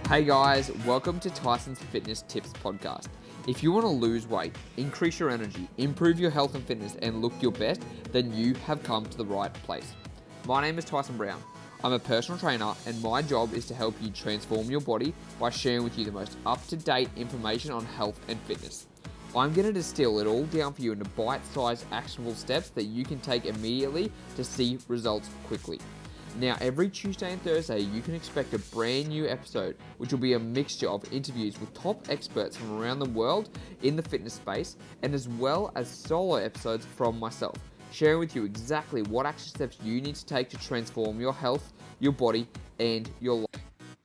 Hey guys, welcome to Tyson's Fitness Tips Podcast. If you want to lose weight, increase your energy, improve your health and fitness, and look your best, then you have come to the right place. My name is Tyson Brown. I'm a personal trainer, and my job is to help you transform your body by sharing with you the most up-to-date information on health and fitness. I'm going to distill it all down for you into bite-sized actionable steps that you can take immediately to see results quickly. Now, every Tuesday and Thursday, you can expect a brand new episode, which will be a mixture of interviews with top experts from around the world in the fitness space, and as well as solo episodes from myself, sharing with you exactly what action steps you need to take to transform your health, your body, and your life.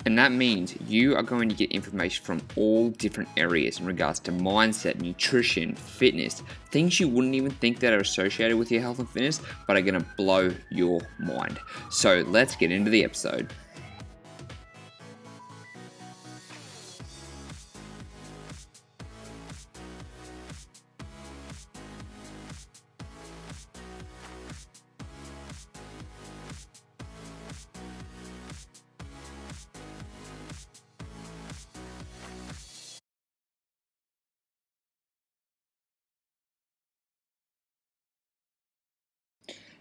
And that means you are going to get information from all different areas in regards to mindset, nutrition, fitness, things you wouldn't even think that are associated with your health and fitness, but are going to blow your mind. So let's get into the episode.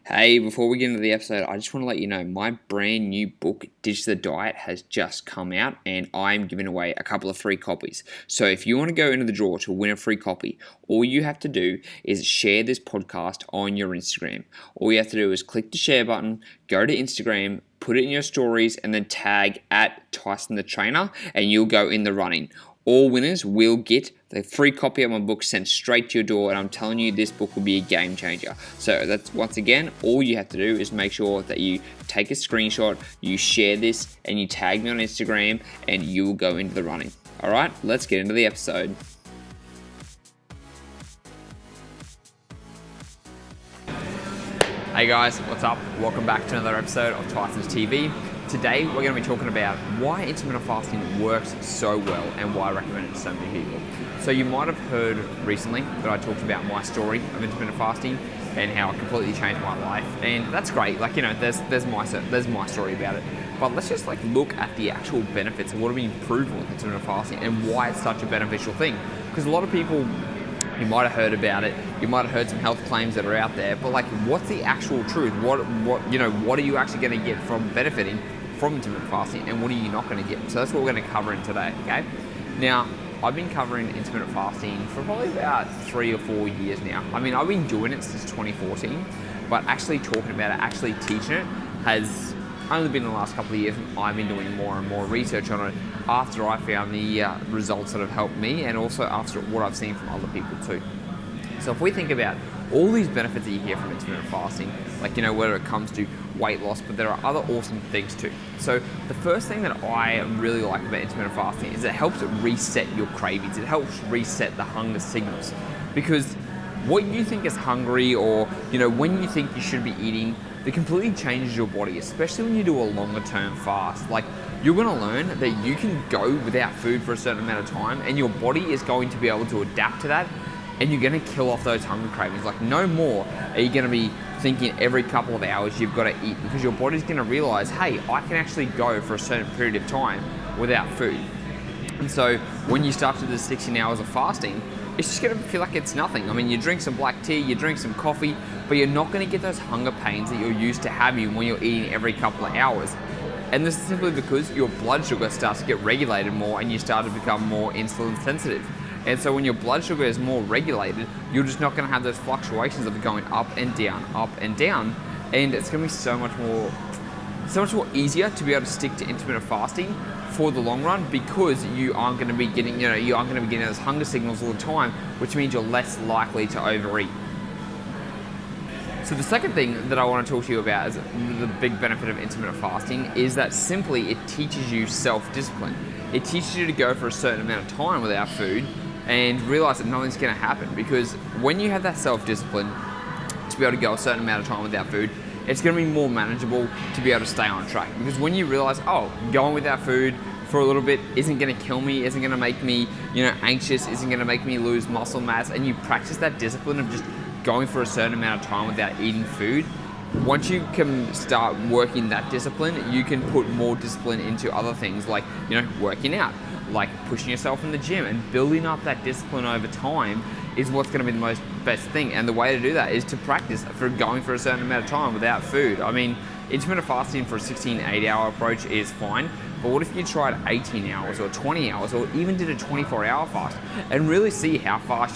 Hey, before we get into the episode, I just want to let you know my brand new book, Ditch the Diet, has just come out and I'm giving away a couple of free copies. So if you want to go into the draw to win a free copy, all you have to do is share this podcast on your Instagram. All you have to do is click the share button, go to Instagram, put it in your stories, and then tag at Tyson the Trainer, and you'll go in the running. All winners will get the free copy of my book sent straight to your door, and I'm telling you, this book will be a game changer. So that's, once again, all you have to do is make sure that you take a screenshot, you share this, and you tag me on Instagram, and you will go into the running. All right, let's get into the episode. Hey guys, what's up? Welcome back to another episode of Tyson's TV. Today we're going to be talking about why intermittent fasting works so well and why I recommend it to so many people. So you might have heard recently that I talked about my story of intermittent fasting and how it completely changed my life, and that's great. Like, you know, there's my story about it. But let's just look at the actual benefits and what have we improved with intermittent fasting and why it's such a beneficial thing. Because a lot of people, you might have heard about it, you might have heard some health claims that are out there, but what's the actual truth? What are you actually going to get from benefiting from intermittent fasting, and what are you not going to get? So that's what we're going to cover in today, okay? Now, I've been covering intermittent fasting for probably about 3 or 4 years now. I mean, I've been doing it since 2014, but actually talking about it, actually teaching it, has only been in the last couple of years, and I've been doing more and more research on it after I found the results that have helped me, and also after what I've seen from other people too. So if we think about all these benefits that you hear from intermittent fasting, whether it comes to weight loss, but there are other awesome things too. So the first thing that I really like about intermittent fasting is it helps reset your cravings. It helps reset the hunger signals, because what you think is hungry, or when you think you should be eating, it completely changes your body, especially when you do a longer term fast. You're going to learn that you can go without food for a certain amount of time, and your body is going to be able to adapt to that, and you're going to kill off those hunger cravings. No more are you going to be thinking every couple of hours you've got to eat, because your body's going to realize, hey, I can actually go for a certain period of time without food. And so when you start to do the 16 hours of fasting, it's just going to feel like it's nothing. I mean, you drink some black tea, you drink some coffee, but you're not going to get those hunger pains that you're used to having when you're eating every couple of hours. And this is simply because your blood sugar starts to get regulated more, and you start to become more insulin sensitive. And so when your blood sugar is more regulated, you're just not going to have those fluctuations of going up and down, and it's going to be so much more easier to be able to stick to intermittent fasting for the long run, because you aren't going to be getting, those hunger signals all the time, which means you're less likely to overeat. So the second thing that I want to talk to you about is the big benefit of intermittent fasting is that simply it teaches you self-discipline. It teaches you to go for a certain amount of time without food and realize that nothing's going to happen, because when you have that self-discipline to be able to go a certain amount of time without food, it's going to be more manageable to be able to stay on track. Because when you realize, going without food for a little bit isn't going to kill me, isn't going to make me, anxious, isn't going to make me lose muscle mass, and you practice that discipline of just going for a certain amount of time without eating food, once you can start working that discipline, you can put more discipline into other things like, working out, like pushing yourself in the gym, and building up that discipline over time is what's going to be the best thing. And the way to do that is to practice for going for a certain amount of time without food. I mean, intermittent fasting for a 16-8-hour approach is fine, but what if you tried 18 hours or 20 hours or even did a 24-hour fast and really see how far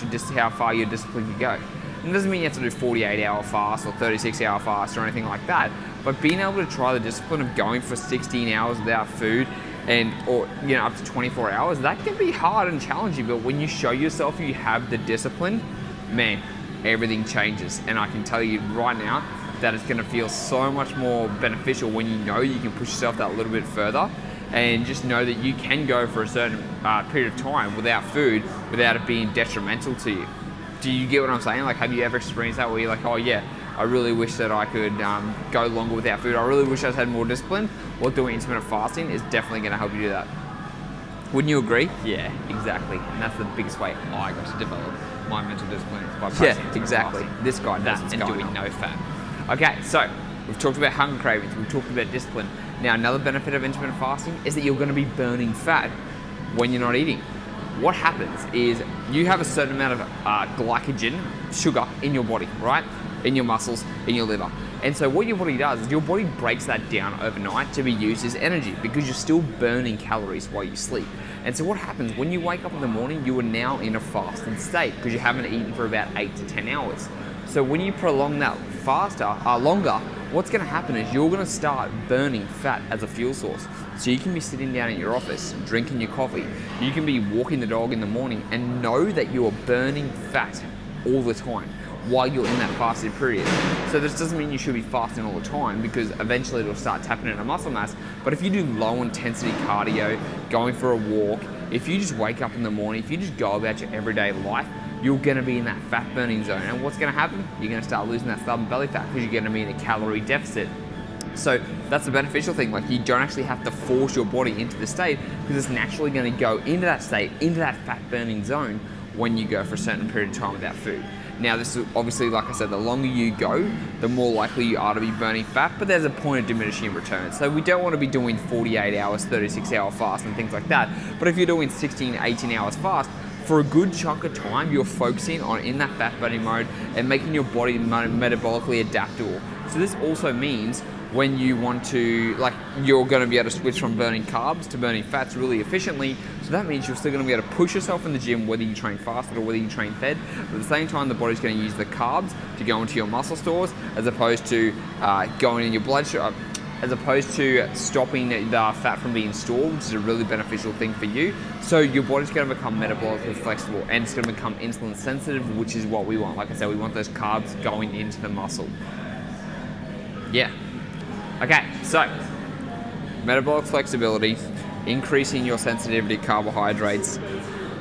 your discipline can go? It doesn't mean you have to do 48-hour fast or 36-hour fast or anything like that, but being able to try the discipline of going for 16 hours without food or up to 24 hours, that can be hard and challenging. But when you show yourself you have the discipline, man, everything changes. And I can tell you right now that it's going to feel so much more beneficial when you know you can push yourself that little bit further, and just know that you can go for a certain period of time without food without it being detrimental to you. Do you get what I'm saying? Like, have you ever experienced that where you're like, oh yeah, I really wish that I could go longer without food. I really wish I had more discipline. Well, doing intermittent fasting is definitely going to help you do that. Wouldn't you agree? Yeah, exactly. And that's the biggest way I got to develop my mental discipline, by practicing exactly. Fasting. This guy does and doing no fat. Okay, so we've talked about hunger cravings. We've talked about discipline. Now, another benefit of intermittent fasting is that you're going to be burning fat when you're not eating. What happens is you have a certain amount of glycogen, sugar, in your body, right? In your muscles, in your liver. And so what your body does is your body breaks that down overnight to be used as energy, because you're still burning calories while you sleep. And so what happens when you wake up in the morning, you are now in a fasted state because you haven't eaten for about 8 to 10 hours. So when you prolong that longer, what's going to happen is you're going to start burning fat as a fuel source. So you can be sitting down at your office, drinking your coffee. You can be walking the dog in the morning and know that you are burning fat all the time while you're in that fasted period. So this doesn't mean you should be fasting all the time, because eventually it'll start tapping into muscle mass. But if you do low intensity cardio, going for a walk, if you just wake up in the morning, if you just go about your everyday life, you're going to be in that fat burning zone. And what's going to happen? You're going to start losing that stubborn belly fat because you're going to be in a calorie deficit. So that's the beneficial thing. Like, you don't actually have to force your body into the state, because it's naturally going to go into that state, into that fat burning zone, when you go for a certain period of time without food. Now, this is obviously, like I said, the longer you go, the more likely you are to be burning fat, but there's a point of diminishing returns. So we don't want to be doing 48 hours, 36-hour fast and things like that. But if you're doing 16, 18 hours fast, for a good chunk of time, you're focusing on in that fat burning mode and making your body metabolically adaptable. So this also means when you want to, you're going to be able to switch from burning carbs to burning fats really efficiently. So that means you're still going to be able to push yourself in the gym, whether you train fasted or whether you train fed. But at the same time, the body's going to use the carbs to go into your muscle stores, as opposed to going in your blood sugar, as opposed to stopping the fat from being stored, which is a really beneficial thing for you. So your body's going to become metabolically flexible, and it's going to become insulin sensitive, which is what we want. Like I said, we want those carbs going into the muscle. Yeah. Okay, so metabolic flexibility, increasing your sensitivity to carbohydrates,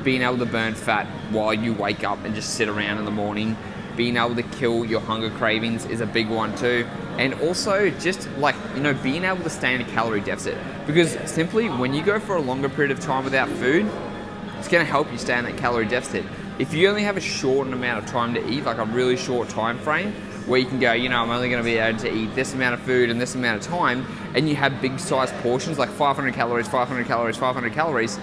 being able to burn fat while you wake up and just sit around in the morning, being able to kill your hunger cravings is a big one too. And also just being able to stay in a calorie deficit, because simply when you go for a longer period of time without food, it's going to help you stay in that calorie deficit. If you only have a short amount of time to eat, like a really short time frame, where you can go, I'm only going to be able to eat this amount of food in this amount of time, and you have big sized portions like 500 calories, 500 calories, 500 calories,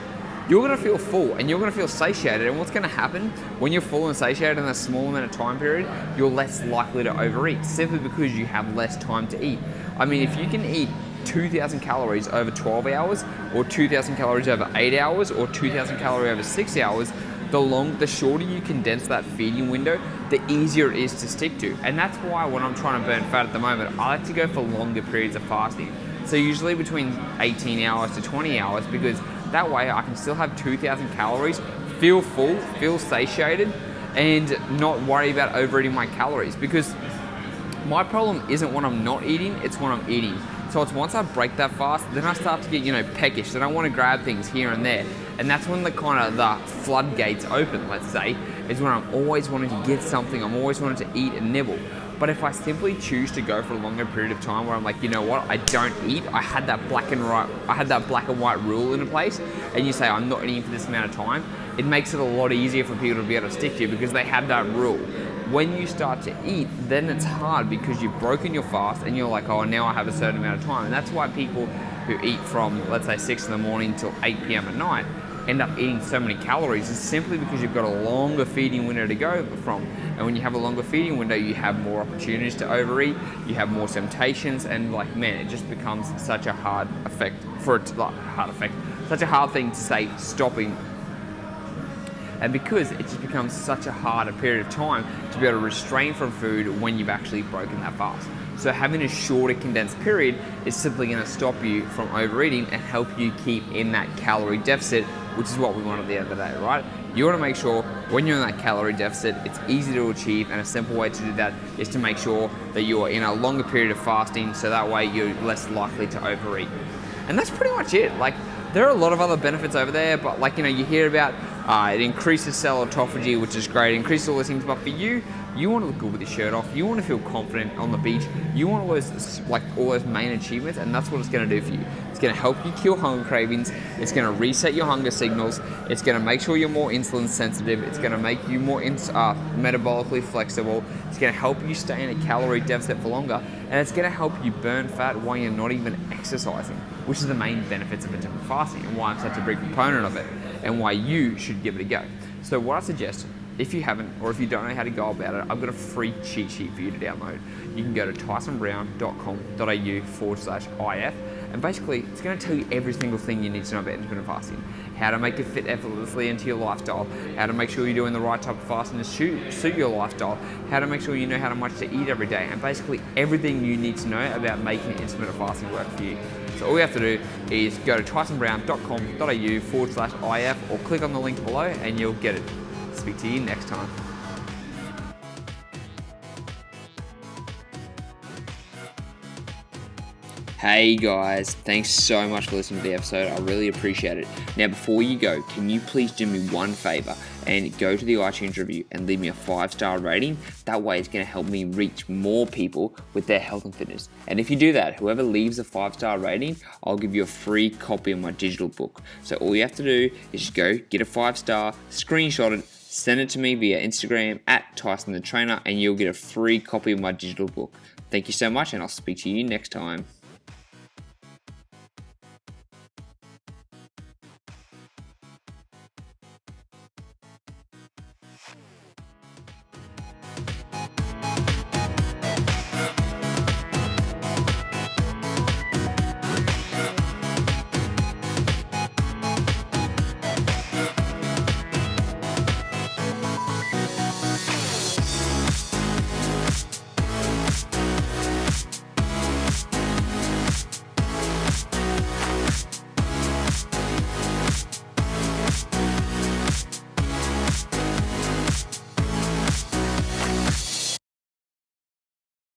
you're going to feel full and you're going to feel satiated. And what's going to happen when you're full and satiated in a small amount of time period, you're less likely to overeat, simply because you have less time to eat. I mean, if you can eat 2,000 calories over 12 hours, or 2,000 calories over 8 hours, or 2,000 calories over 6 hours, the shorter you condense that feeding window, the easier it is to stick to. And that's why when I'm trying to burn fat at the moment, I like to go for longer periods of fasting. So usually between 18 hours to 20 hours, because that way I can still have 2,000 calories, feel full, feel satiated, and not worry about overeating my calories. Because my problem isn't when I'm not eating, it's when I'm eating. So it's once I break that fast, then I start to get, peckish. Then I want to grab things here and there. And that's when the floodgates open, let's say, is when I'm always wanting to get something. I'm always wanting to eat and nibble. But if I simply choose to go for a longer period of time where I'm like, you know what, I don't eat, I had that black and white rule in place, and you say I'm not eating for this amount of time, it makes it a lot easier for people to be able to stick to you because they have that rule. When you start to eat, then it's hard because you've broken your fast and you're like, oh, now I have a certain amount of time. And that's why people who eat from, let's say, 6 in the morning till 8 p.m. at night end up eating so many calories is simply because you've got a longer feeding window to go from. And when you have a longer feeding window, you have more opportunities to overeat, you have more temptations, and like, man, it just becomes such a hard such a hard thing to say stopping. And because it just becomes such a harder period of time to be able to restrain from food when you've actually broken that fast. So having a shorter condensed period is simply going to stop you from overeating and help you keep in that calorie deficit, which is what we want at the end of the day, right? You want to make sure when you're in that calorie deficit, it's easy to achieve, and a simple way to do that is to make sure that you are in a longer period of fasting, so that way you're less likely to overeat. And that's pretty much it. Like, there are a lot of other benefits over there, but like, you hear about it increases cell autophagy, which is great, it increases all those things, but for you, you want to look good with your shirt off, you want to feel confident on the beach, you want all those main achievements, and that's what it's going to do for you. It's going to help you kill hunger cravings, it's going to reset your hunger signals, it's going to make sure you're more insulin sensitive, it's going to make you more metabolically flexible, it's going to help you stay in a calorie deficit for longer, and it's going to help you burn fat while you're not even exercising, which is the main benefits of intermittent fasting and why I'm such a big proponent of it and why you should give it a go. So what I suggest, if you haven't, or if you don't know how to go about it, I've got a free cheat sheet for you to download. You can go to tysonbrown.com.au/IF, and basically it's going to tell you every single thing you need to know about intermittent fasting. How to make it fit effortlessly into your lifestyle, how to make sure you're doing the right type of fasting to suit your lifestyle, how to make sure you know how much to eat every day, and basically everything you need to know about making intermittent fasting work for you. So all you have to do is go to tysonbrown.com.au/IF or click on the link below and you'll get it. Speak to you next time. Hey guys, thanks so much for listening to the episode. I really appreciate it. Now before you go, can you please do me one favor and go to the iTunes review and leave me a 5-star rating? That way it's going to help me reach more people with their health and fitness. And if you do that, whoever leaves a 5-star rating, I'll give you a free copy of my digital book. So all you have to do is just go get a 5-star, screenshot it, send it to me via Instagram @Tyson the Trainer, and you'll get a free copy of my digital book. Thank you so much, and I'll speak to you next time.